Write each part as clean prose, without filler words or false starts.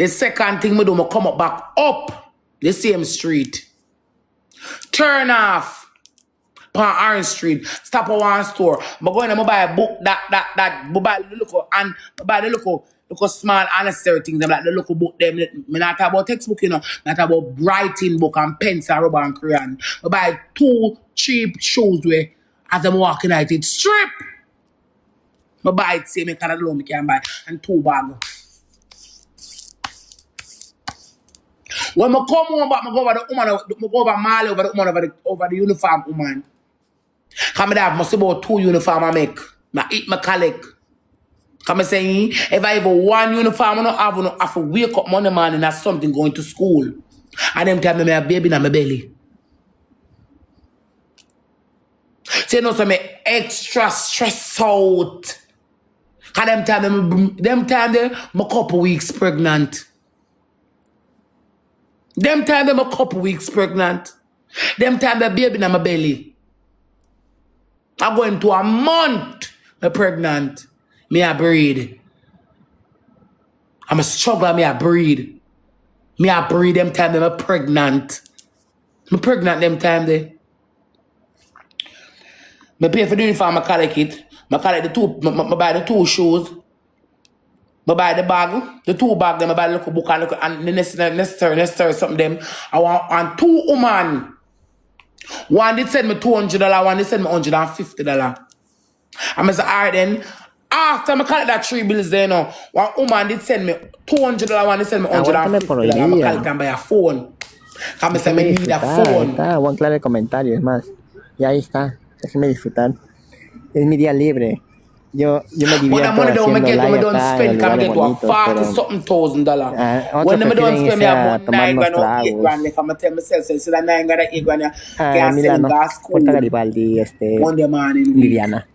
The second thing me do, me come up back up the same street. Turn off on Orange Street. Stop at one store. But go in and buy a book that buy the look and buy the look small unnecessary things. Them like the local book them. Me not talk about textbook, not about writing book and pencil, rubber and crayon. I buy 2 cheap shoes where as I'm walking out it strip. I buy it same kind of loan me can buy and 2 bags. When I come home back, I go over the woman, I go over Mali over the woman over the uniform woman. Come I have must about 2 uniform I make. I eat my collect. Come saying if I have 1 uniform, I don't have to wake up Monday morning and something going to school. And them tell me I have a baby in my belly. So you know so me extra stress out. Cause them time they a couple weeks pregnant. Them time them a couple weeks pregnant. Them time the baby in my belly. I go into a month me pregnant. Me a breed. I'm a struggle, me a breed. Me a breed them time them a pregnant. Me pregnant them time they. Me pay for the uniform, I collect it. I collect the 2, I buy the 2 shoes. I buy the bag, the 2 bag, then I buy the little book and the necessary something them. I want 2 women. One did send me $200, one did send me $150. I say, alright then. After I collect that 3 bills there now, one woman did send me $200, one did send me $150. I collect and buy a phone. I say, I need a phone. Está, buen claro el comentario, es más. Y ahí está. Déjeme disfrutar. Es mi día libre. Yo me divierto haciendo live acá en lugares bonitos, pero otros prefieren irse a tomar unos tragos. Milano, Puerto Garibaldi, Viviana.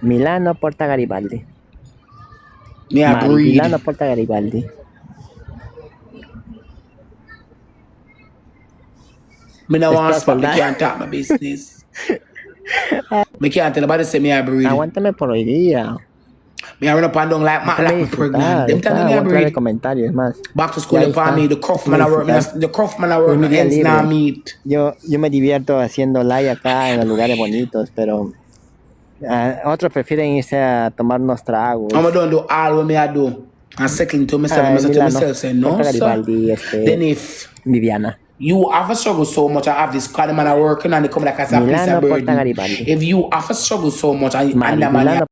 Milano, Puerto Garibaldi. Milano, Puerto Garibaldi. Me no want to spot, me can't talk my business. Me can't tell nobody say me I breed. Aguántame por hoy día. Me I run up and down like me pregnant. Them tell me I breed. Comentarios más. Back to school upon me, the Croughman I work, the Croughman I work, the ends now meet. Yo me divierto haciendo live acá en los lugares bonitos, pero otros prefieren irse a tomar unos tragos. I'm gonna do all what me I do. And second to myself, say no, sir. Then if Viviana. You have a struggle so much, I have this kind of man working and they come like as a piece of burden. If you have a struggle so much, I